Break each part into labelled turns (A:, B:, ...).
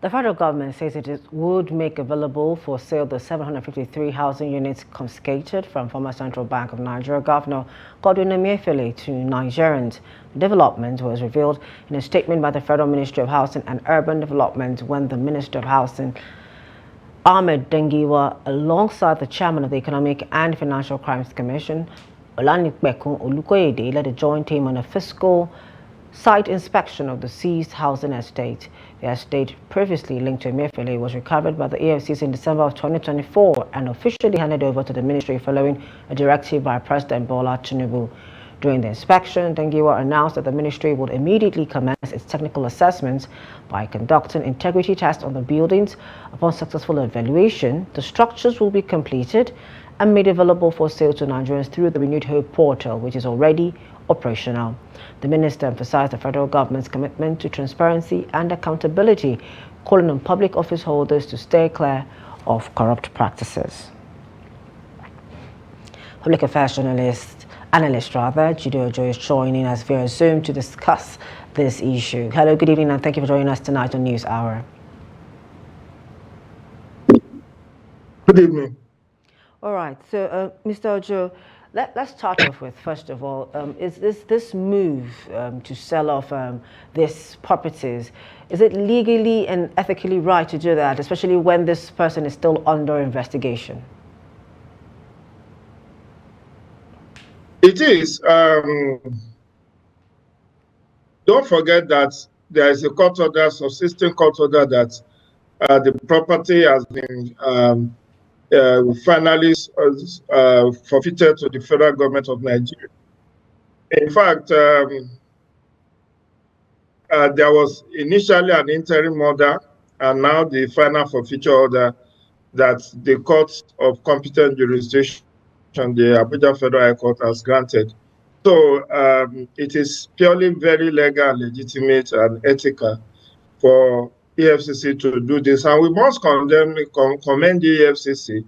A: The federal government says would make available for sale the 753 housing units confiscated from former Central Bank of Nigeria Governor Emefiele to Nigerians. The development was revealed in a statement by the Federal Ministry of Housing and Urban Development when the Minister of Housing, Ahmed Dengiwa, alongside the chairman of the Economic and Financial Crimes Commission, Olanipekun Olukoyede, led a joint team on a fiscal site inspection of the seized housing estate. The estate, previously linked to Emefiele, was recovered by the EFCC in December of 2024 and officially handed over to the ministry following a directive by President Bola Tinubu. During the inspection, Dengiwa announced that the ministry would immediately commence its technical assessments by conducting integrity tests on the buildings. Upon successful evaluation, the structures will be completed and made available for sale to Nigerians through the Renewed Hope portal, which is already operational. The minister emphasized the federal government's commitment to transparency and accountability, calling on public office holders to stay clear of corrupt practices. Public affairs analyst Judy Ojo is joining us via Zoom to discuss this issue. Hello, good evening, and thank you for joining us tonight on News Hour.
B: Good evening.
A: All right, so Mr. Ojo, let's start off with, first of all, is this move to sell off these properties, is it legally and ethically right to do that, especially when this person is still under investigation?
B: It is. Don't forget that there is a court order, subsisting court order, that the property has been finally forfeited to the federal government of Nigeria. In fact, there was initially an interim order, and now the final forfeiture order that the Court of Competent Jurisdiction, the Abuja Federal High Court, has granted. So it is purely very legal, legitimate, and ethical for EFCC to do this, and we must commend the EFCC.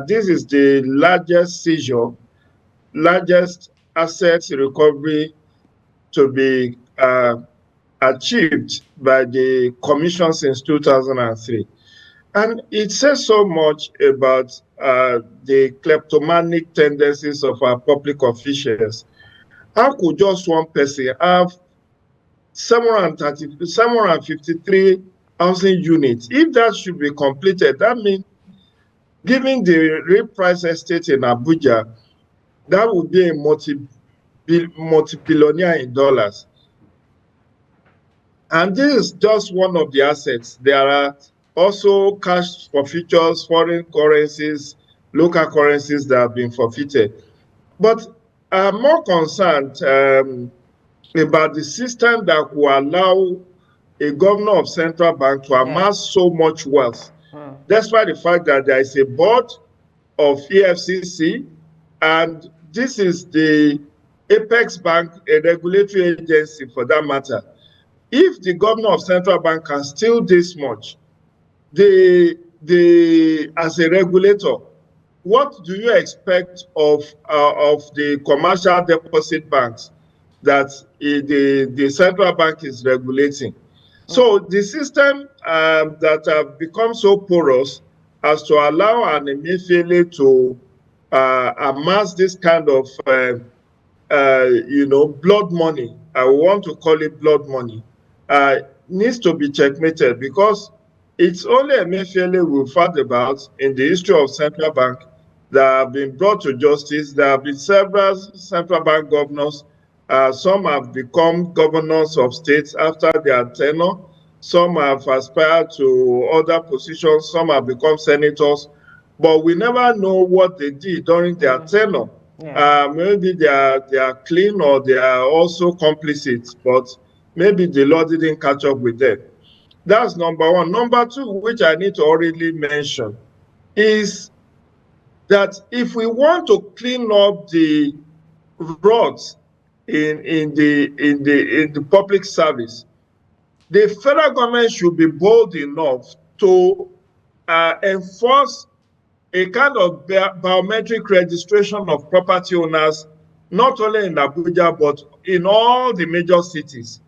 B: This is the largest seizure, largest asset recovery to be achieved by the Commission since 2003. And it says so much about the kleptomanic tendencies of our public officials. How could just one person have 753 housing units? If that should be completed, that means, given the real price estate in Abuja, that would be a multi-billionaire in dollars. And this is just one of the assets. There are also cash forfeitures, foreign currencies, local currencies that have been forfeited. But I'm more concerned about the system that will allow a governor of central bank to amass so much wealth, despite the fact that there is a board of EFCC, and this is the apex bank, a regulatory agency for that matter. If the governor of central bank can steal this much, as a regulator, what do you expect of the commercial deposit banks that the central bank is regulating? So the system that have become so porous as to allow an Emefiele to amass this kind of blood money, I want to call it blood money, needs to be checkmated, because it's only Emefiele we've heard about in the history of central bank that have been brought to justice. There have been several central bank governors. Some have become governors of states after their tenure. Some have aspired to other positions. Some have become senators. But we never know what they did during their tenure. Maybe they are clean, or they are also complicit, but maybe the law didn't catch up with them. That's number one. Number two, which I need to already mention, is that if we want to clean up the roads in the public service, the federal government should be bold enough to enforce a kind of biometric registration of property owners, not only in Abuja, but in all the major cities.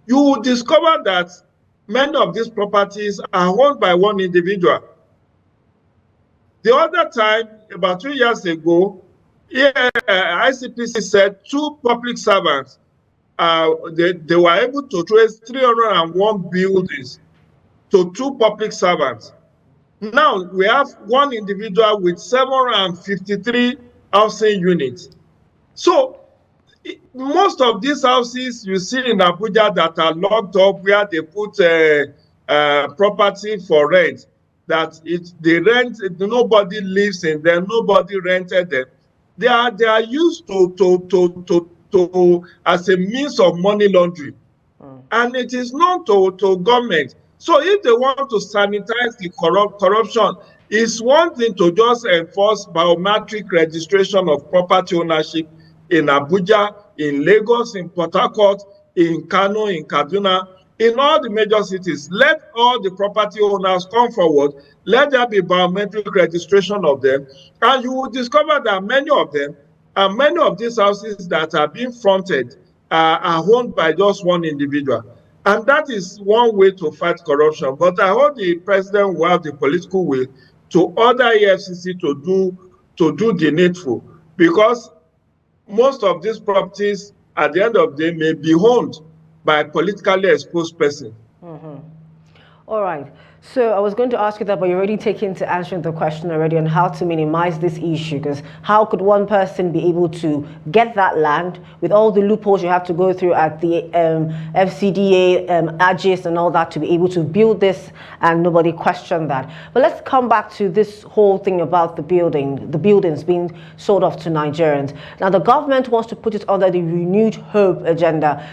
B: You will discover that many of these properties are owned by one individual. The other time, about 2 years ago, ICPC said 2 public servants, they were able to trace 301 buildings to 2 public servants. Now we have one individual with 753 housing units. So most of these houses you see in Abuja that are locked up, where they put property for rent, that they rent, nobody lives in them, nobody rented them. They are used to as a means of money laundering. And it is known to government. So if they want to sanitize the corruption, it's one thing to just enforce biometric registration of property ownership in Abuja, in Lagos, in Port Harcourt, in Kano, in Kaduna, in all the major cities. Let all the property owners come forward. Let there be biometric registration of them. And you will discover that many of them, and many of these houses that are being fronted are owned by just one individual. And that is one way to fight corruption. But I hope the president will have the political will to order EFCC to do the needful, because most of these properties at the end of the day may be owned by a politically exposed person.
A: All right. So I was going to ask you that, but you're already taking to answering the question already on how to minimize this issue. Because how could one person be able to get that land with all the loopholes you have to go through at the FCDA, AGIS and all that to be able to build this and nobody question that? But let's come back to this whole thing about the buildings being sold off to Nigerians. Now the government wants to put it under the renewed hope agenda.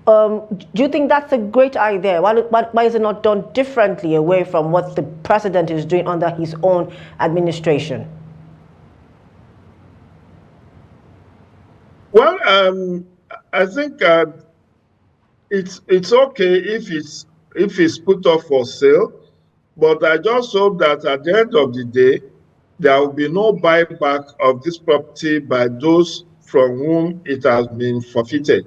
A: Do you think that's a great idea? Why is it not done differently away from what the president is doing under his own administration?
B: Well, I think it's okay if it's put up for sale, but I just hope that at the end of the day, there will be no buyback of this property by those from whom it has been forfeited.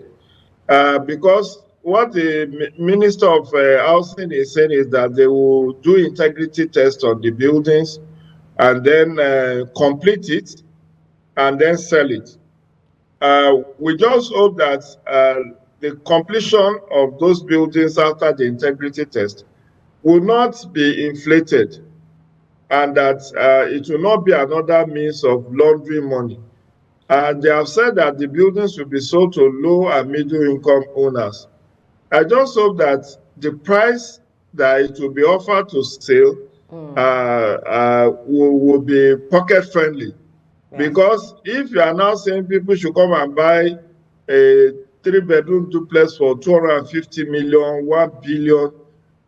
B: Because what the Minister of Housing is saying is that they will do integrity tests on the buildings and then complete it and then sell it. We just hope that the completion of those buildings after the integrity test will not be inflated, and that it will not be another means of laundering money. And they have said that the buildings will be sold to low and middle income owners. I just hope that the price that it will be offered to sale will be pocket friendly. Yes. Because if you are now saying people should come and buy a 3-bedroom duplex for 250 million, 1 billion,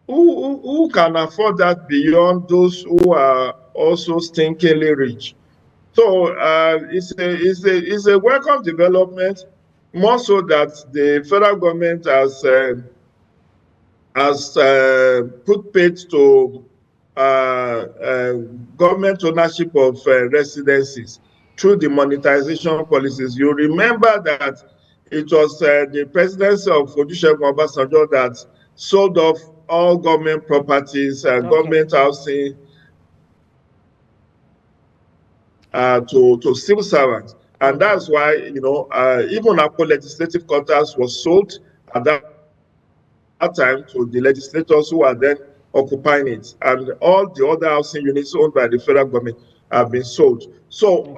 B: who can afford that beyond those who are also stinkingly rich? So it's a welcome development, more so that the federal government has put paid to government ownership of residences through the monetization policies. You remember that it was the presidency of Olusegun Obasanjo that sold off all government properties, government housing, to civil servants. And that's why, even our legislative quarters was sold at that time to the legislators who are then occupying it. And all the other housing units owned by the federal government have been sold. So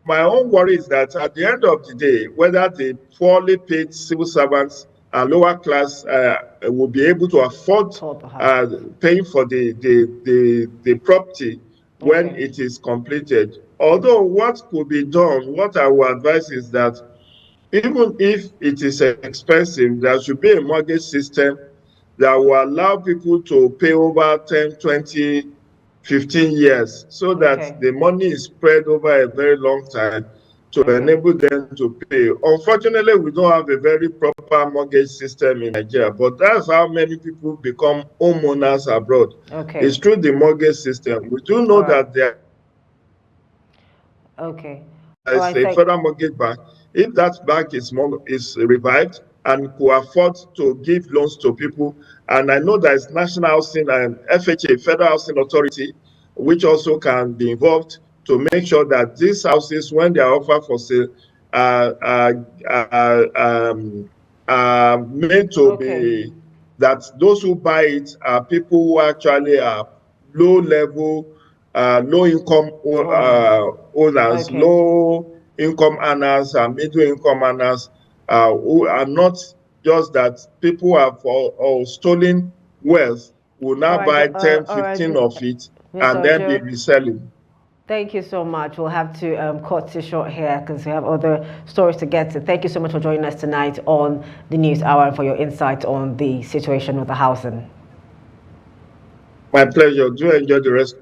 B: my own worry is that at the end of the day, whether the poorly paid civil servants and lower class will be able to afford paying for the property when it is completed. Although what could be done, what I would advise is that even if it is expensive, there should be a mortgage system that will allow people to pay over 10, 20, 15 years, so that the money is spread over a very long time to enable them to pay. Unfortunately, we don't have a very proper mortgage system in Nigeria, but that's how many people become homeowners abroad. It's through the mortgage system. We do know that there is a federal mortgage bank. If that bank is revived, and could afford to give loans to people. And I know there is National Housing and FHA, Federal Housing Authority, which also can be involved to make sure that these houses, when they are offered for sale, are made to be, that those who buy it are people who actually are low level, low income owners, low income earners, and middle income earners, who are not just that people have stolen wealth, will now buy 10, 15 of it and then be reselling.
A: Thank you so much. We'll have to cut it short here because we have other stories to get to. Thank you so much for joining us tonight on the News Hour and for your insight on the situation with the housing.
B: My pleasure. Do enjoy the rest